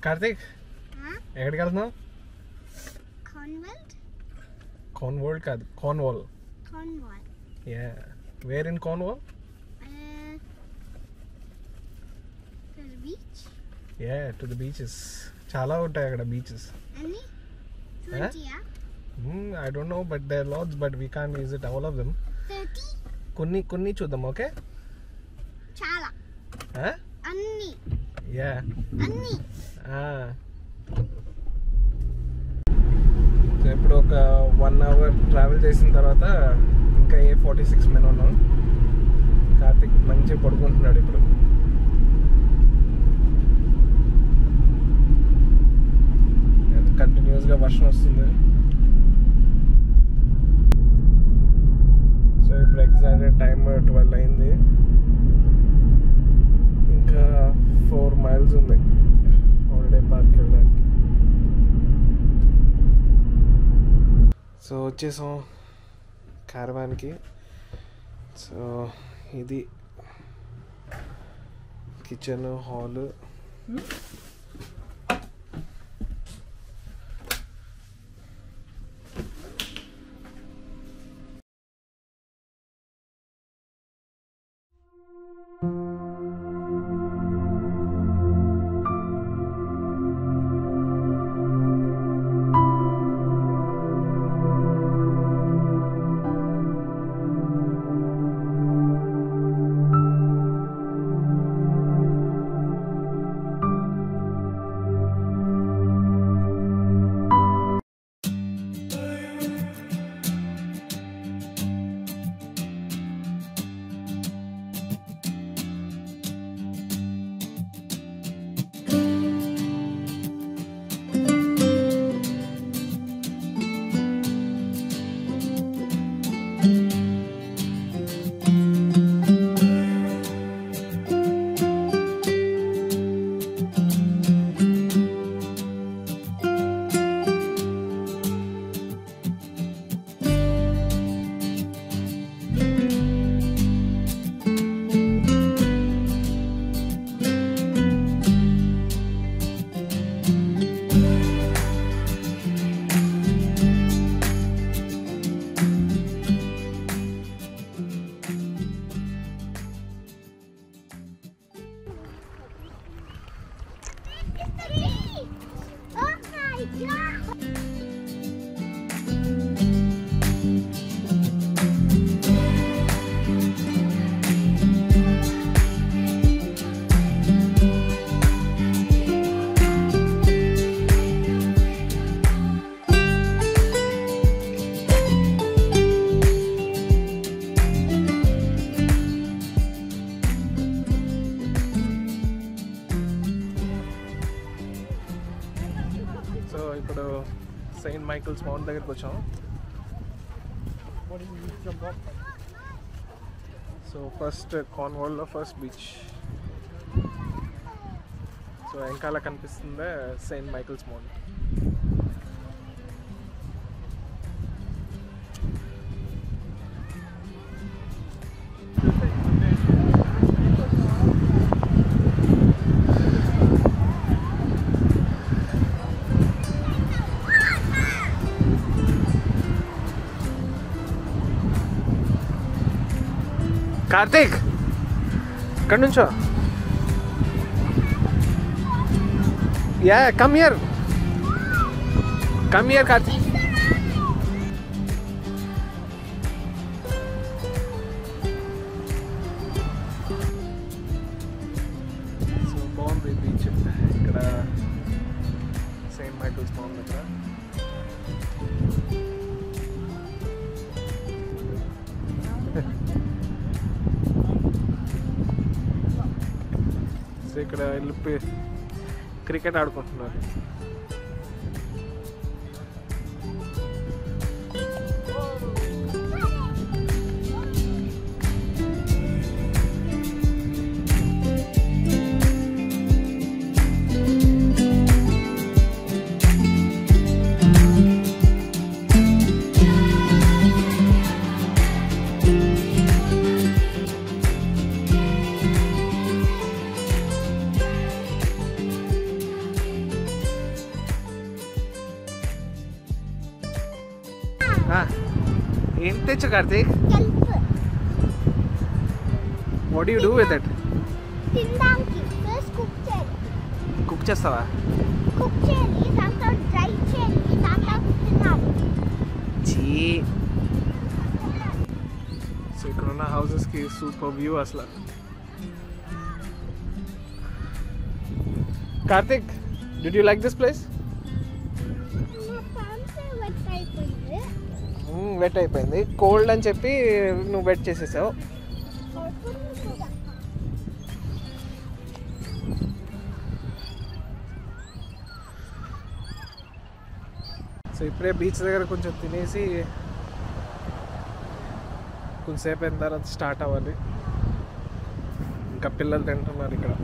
కార్తిక్ ఎక్కడికి వెళ్తున్నావు? కార్న్వాల్ కాదు, Cornwall. Yeah, where in Cornwall? Yeah, to the beaches. చాలా ఉంటాయి అక్కడ beaches. I don't know, but there are lots, but we can't visit all of them. 30? కొన్ని చూద్దాం. Okay, చాలా అన్ని. యా, అన్ని. ఇప్పుడు ఒక 1 hour ట్రావెల్ చేసిన తర్వాత ఇంకా 46 men ఉన్నాం. కార్తిక్ మంచిగా పడుకుంటున్నాడు ఇప్పుడు. కంటిన్యూస్గా వర్షం వస్తుంది. సో ఇప్పుడు ఎగ్జాక్ట్ టైం 12 అయింది. ఇంకా 4 miles ఉంది హాలిడే పార్క్ వెళ్ళడానికి. సో వచ్చేసాం క్యారవాన్కి. సో ఇది కిచెన్, హాల్. ఇప్పుడు సెయింట్ మైకిల్స్ మౌంట్ దగ్గరికి వచ్చాం. సో ఫస్ట్ కార్న్వాల్లో ఫస్ట్ బీచ్. సో వెనకాల కనిపిస్తుందే సెయింట్ మైకిల్స్ మౌంట్. కార్తిక్ ఇక్కడ నుంచో. Yeah, come here Karthik. So బాగుంది బీచ్ ఇక్కడ సెయింట్ మైకిల్స్ మౌంట్ దగ్గర. ఇక్కడ వెళ్ళి క్రికెట్ ఆడుకుంటున్నారు. ఏం తెచ్చు Karthik? What you do with it? తినడానికి ఫస్ట్ కుక్ చేయాలి. కుక్ చేస్తావా? కుక్ చేయాలి, దాంట్లో డ్రై చేయాలి, దాంట్లో తినాలి. చీ. సో ఇక్కడ ఉన్న హౌసెస్కి సూపర్ వ్యూ అసలు. Karthik, did you like this place? Wet అయిపోయింది. కోల్డ్ అని చెప్పి నువ్వు వెట్ చేసేసావు. సో ఇప్పుడే బీచ్ దగ్గర కొంచెం తినేసి కొంచెంసేపు అయిన తర్వాత స్టార్ట్ అవ్వాలి. ఇంకా పిల్లలు తింటున్నారు ఇక్కడ.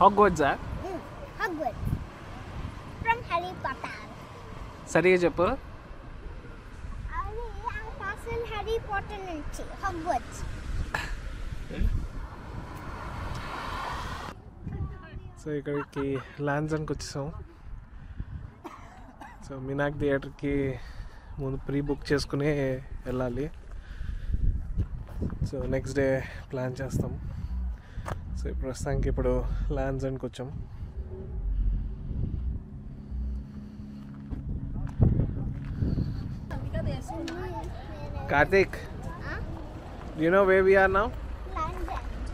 Hogwarts ah? Hogwarts. From Harry Potter. సరిగా చెప్పు. అది ఆ castle Harry Potter నుంచి Hogwarts. సో ఇక్కడికి లాన్సన్కి వచ్చేసాం. సో మినాక్ థియేటర్కి ముందు ప్రీ బుక్ చేసుకుని వెళ్ళాలి. సో నెక్స్ట్ డే ప్లాన్ చేస్తాం. సో ప్రస్తుతానికి ఇప్పుడు లాన్సన్కి వచ్చాం. Karthik, do you know where we are now? Land's End.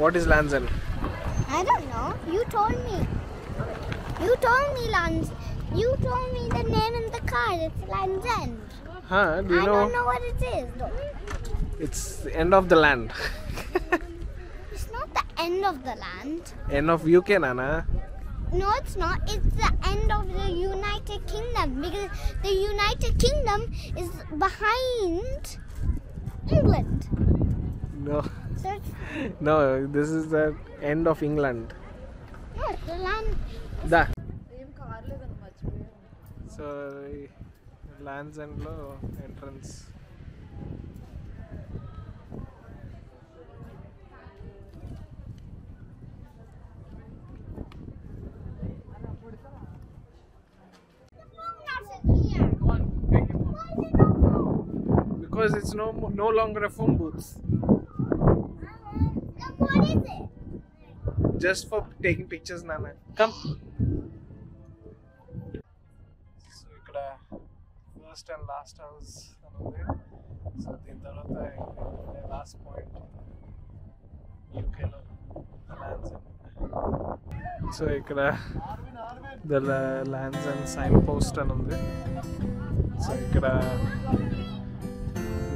What is Land's End? I don't know. You told me. You told me Land's. You told me the name in the card. It's Land's End. Huh? Do you I know? don't know what it is though. It's the end of the land. It's not the end of the land. End of UK, Nana. No, it's not. It's the end of the United Kingdom because the United Kingdom is behind England. No. So it's, No, this is the end of England. no, it's the land. Da. So, Land's End lo entrance. Because it's no longer a phone booth. What is it? Just for taking pictures, Nana. Come. So ikkada first and last house anundi. So din tarvata last point UK lo Land's End. So ikkada the Land's End sign post anundi. So ikkada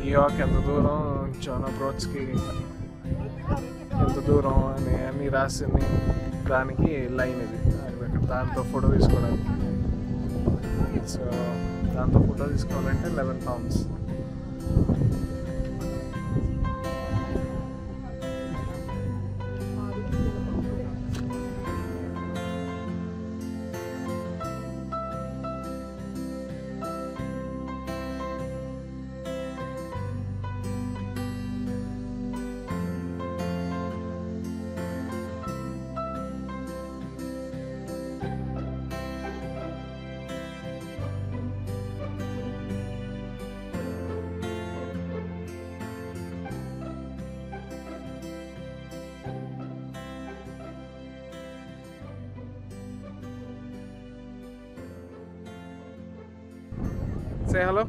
New York ఎంత దూరం, John అబ్రాడ్స్కి ఎంత దూరం అని అన్ని రాసింది. దానికి line ఇది అక్కడ దాంతో ఫోటో తీసుకోవడానికి. సో దాంతో ఫోటో తీసుకోవాలంటే £11. Say hello.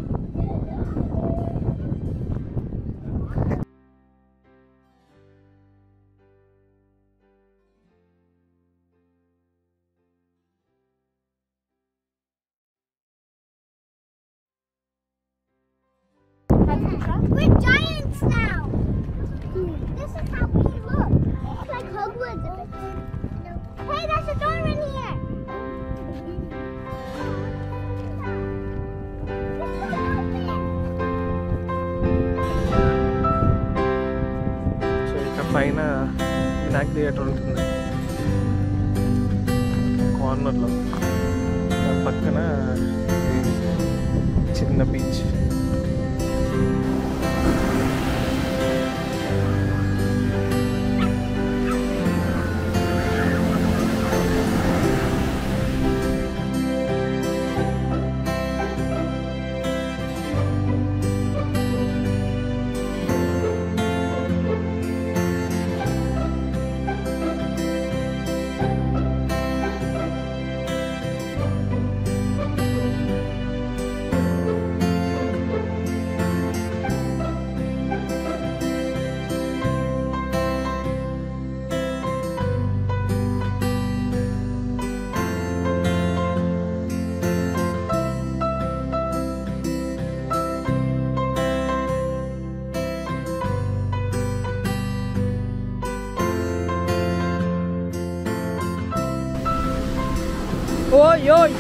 We're giants now. This is how we look. It's like Hogwarts a bit. Hey, there's a door in here. Snack theatre ఉంటుంది కార్నర్లో, దాని పక్కన చిన్న beach. Ôi ôi.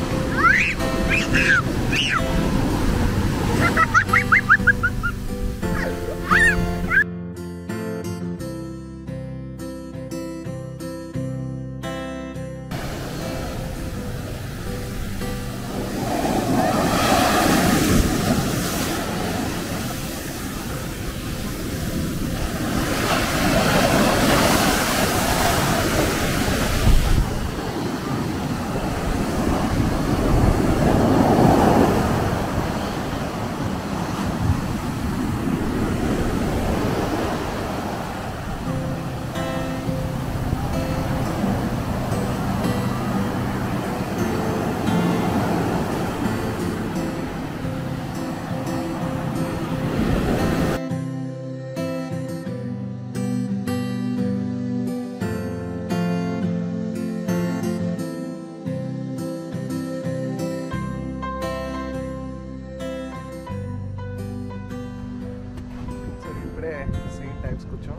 Saint times కూర్చోం,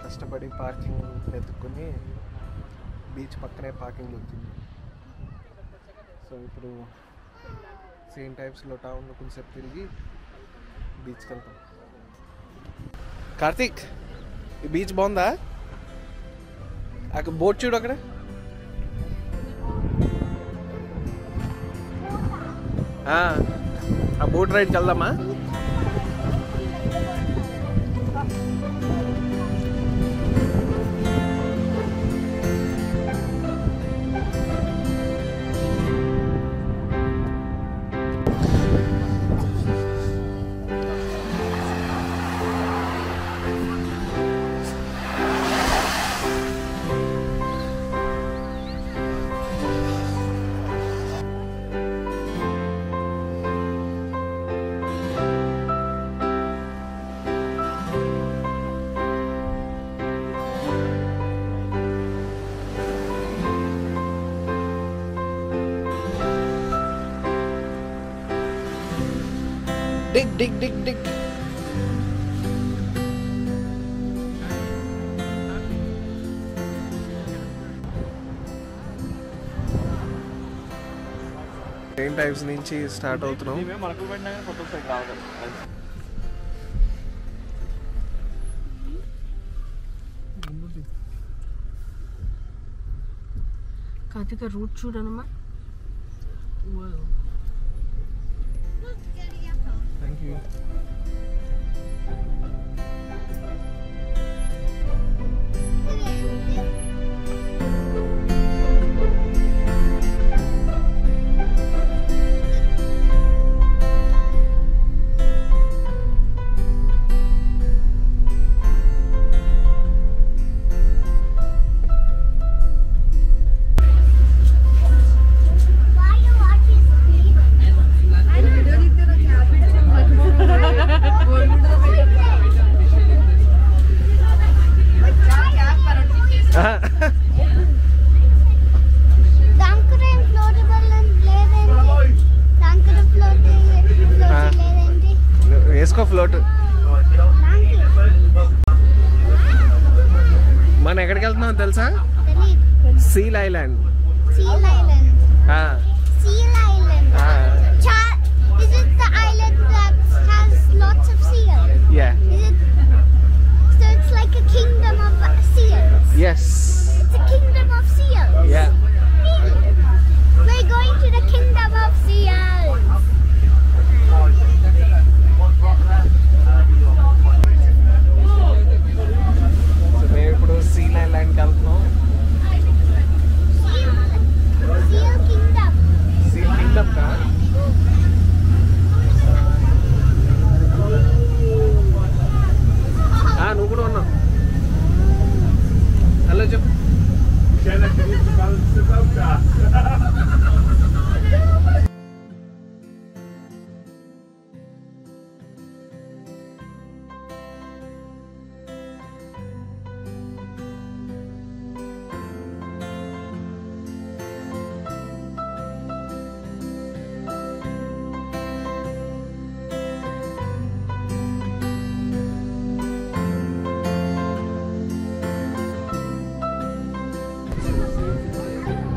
కష్టపడి parking వెతుక్కుని beach పక్కనే parking దొరికింది. So ఇప్పుడు Saint టైమ్స్లో టౌన్లో కొంచెంసేపు తిరిగి బీచ్కి వెళ్తాం. కార్తీక్, ఈ బీచ్ బాగుందా? అక్కడ బోట్ చూడు, అక్కడ ఆ బోట్ రైడ్కి వెళ్దామా? Dig, dig, dig, dig. Saint times నుంచి స్టార్ట్ అవుతున్నాం. కార్తీక రూట్ చూడనమ్మా. Thank you. వేసుకో ఫ్లోట్. మనం ఎక్కడికి వెళ్తున్నాం తెలుసా? Seal island. Is it the island that has lots of seals? Yeah. So it's like a kingdom of seals. Yes. It's a kingdom of seals. Yeah. We're going to the kingdom of seals. So మేము ఇప్పుడు seal ఐలాండ్కి వెళ్తున్నాం. Seal kingdom. Seal Kingdom కా నువ్వు కూడా ఉన్నావు. Hello చెప్పు.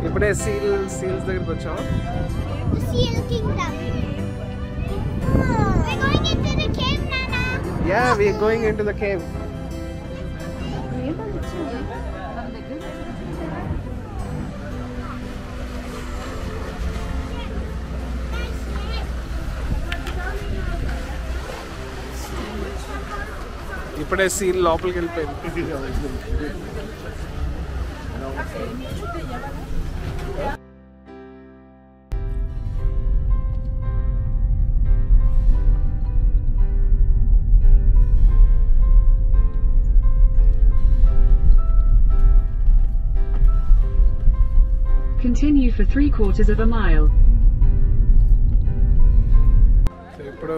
ఇప్పుడే seals దగ్గరికి వచ్చాం. The seal kingdom. We're going into the cave, Nana. Yeah, we're going into the cave. ఇప్పుడే సీల్ లోపలికి వెళ్ళిపోయింది. Continue for 3/4 of a mile. So ఇప్పుడు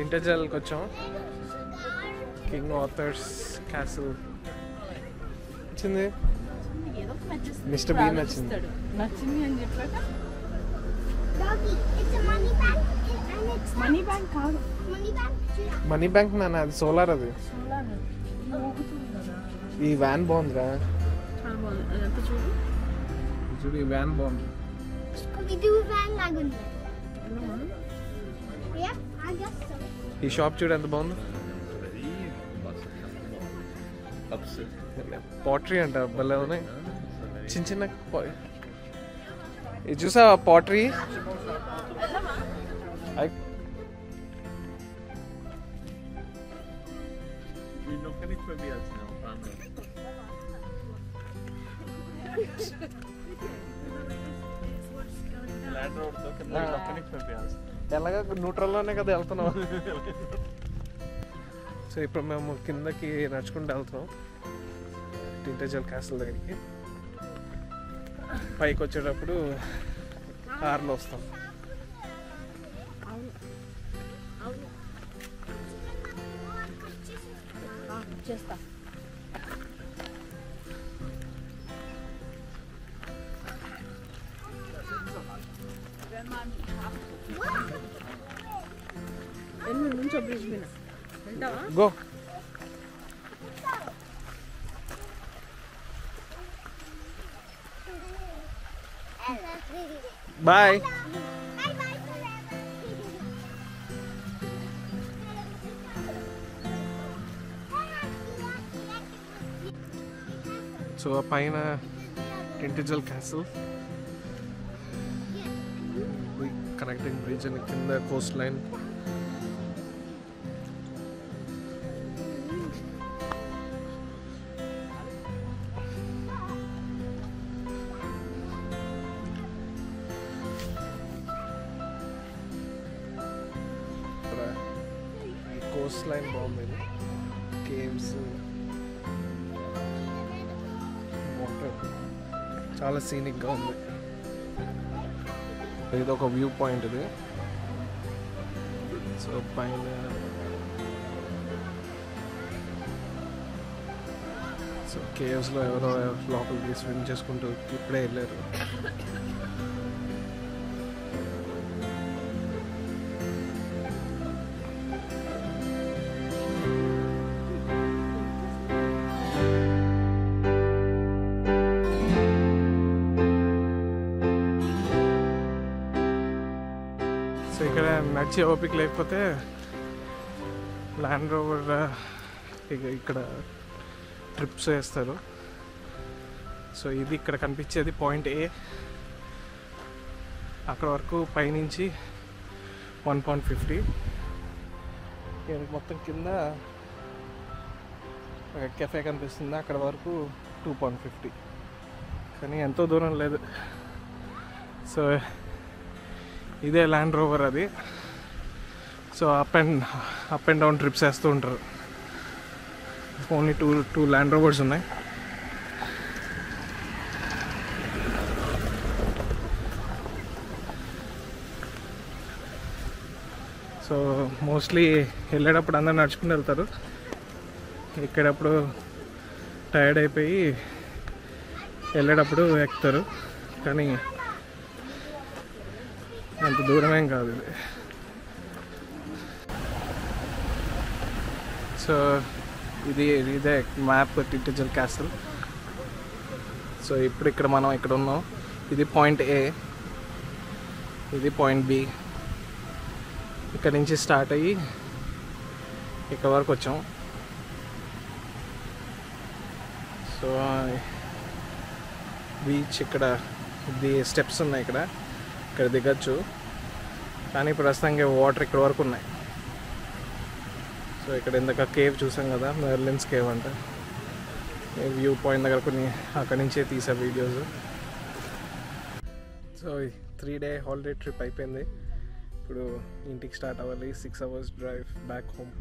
ఇంటర్జల్కి వచ్చాం. కింగ్ ఆథర్స్ క్యాసిల్ వచ్చింది. మిస్టర్ బీన్ నచ్చింది. నచ్చింది అని చెప్పాక Doggy, it's a money bank and it's money bank కాదు, money bank. మనీ బ్యాంక్ నాన్న, అది సోలార్. అది ఈ వ్యాన్ బాగుందిరా. చాలా బాగుంది. అదంతా చూడు. చూడు ఈ వ్యాన్ బాగుంది. Scooby-Doo van lagundi. Yeah, I guess so. ఈ షాప్ చూడు ఎంత బాగుంది. పాటరీ అంట, భలే ఉన్నాయి. చిన్న చిన్న ఇది చూసా పాటరీ. ఎలాగా న్యూట్రల్లోనే కదా వెళ్తున్నాం. సో ఇప్పుడు మేము కిందకి నడుచుకుంటూ వెళ్తున్నాం ఇంటర్జల్ క్యాసిల్ దగ్గరికి. పైకి వచ్చేటప్పుడు కార్లో వస్తాం. చేస్తా. ఎన్ని నుంచి బ్రిడ్జ్ మీద వెళ్తావా? Go. Bye. Bye-bye forever. So ఆ పైన ఇంటర్జల్ క్యాసిల్, కనెక్టింగ్ బ్రిడ్జ్ అని, కింద కోస్ట్ లైన్. కోస్ట్ లైన్ బాగుంది. కేవ్స్, వాటర్, చాలా సీనిక్గా ఉంది. ఇది ఒక వ్యూ పాయింట్. ఇది సో పైన సో కేవ్స్లో ఎవరో లోపలికి స్విమ్ చేసుకుంటూ ఇప్పుడే వెళ్ళారు. సో ఇక్కడ నడిచే ఓపిక లేకపోతే ల్యాండ్ రోవర్ ఇక్కడ ట్రిప్స్ వేస్తారు. సో ఇది ఇక్కడ కనిపించేది పాయింట్ ఏ. అక్కడ వరకు పైనుంచి 1.50. మొత్తం కింద కెఫే కనిపిస్తుంది, అక్కడ వరకు 2.50. కానీ ఎంతో దూరం లేదు. సో ఇదే ల్యాండ్ రోవర్ అది. So up and down trips వేస్తూ ఉంటారు. ఓన్లీ టూ ల్యాండ్ రోవర్స్ ఉన్నాయి. సో మోస్ట్లీ వెళ్ళేటప్పుడు అందరు నడుచుకుని వెళ్తారు. ఇక్కడప్పుడు టైర్డ్ అయిపోయి వెళ్ళేటప్పుడు ఎక్కుతారు. కానీ అంత దూరమేం కాదు ఇది. సో ఇదే మ్యాప్ టింటజల్ క్యాసిల్. సో ఇప్పుడు మనం ఇక్కడ ఉన్నాం. ఇది పాయింట్ ఏ, ఇది పాయింట్ బి. ఇక్కడ నుంచి స్టార్ట్ అయ్యి ఇక్కడ వరకు వచ్చాం. సో బీచ్ ఇక్కడ స్టెప్స్ ఉన్నాయి, ఇక్కడ దిగచ్చు. కానీ ప్రస్తుతానికి వాటర్ ఇక్కడ వరకు ఉన్నాయి. సో ఇక్కడ ఇందాక కేవ్ చూసాం కదా, మెర్లిన్స్ కేవ్ అంట. వ్యూ పాయింట్ దగ్గర కొన్ని అక్కడి నుంచే తీసా videos. So 3-day holiday trip అయిపోయింది. ఇప్పుడు ఇంటికి స్టార్ట్ అవ్వాలి. 6 hours డ్రైవ్ బ్యాక్ హోమ్.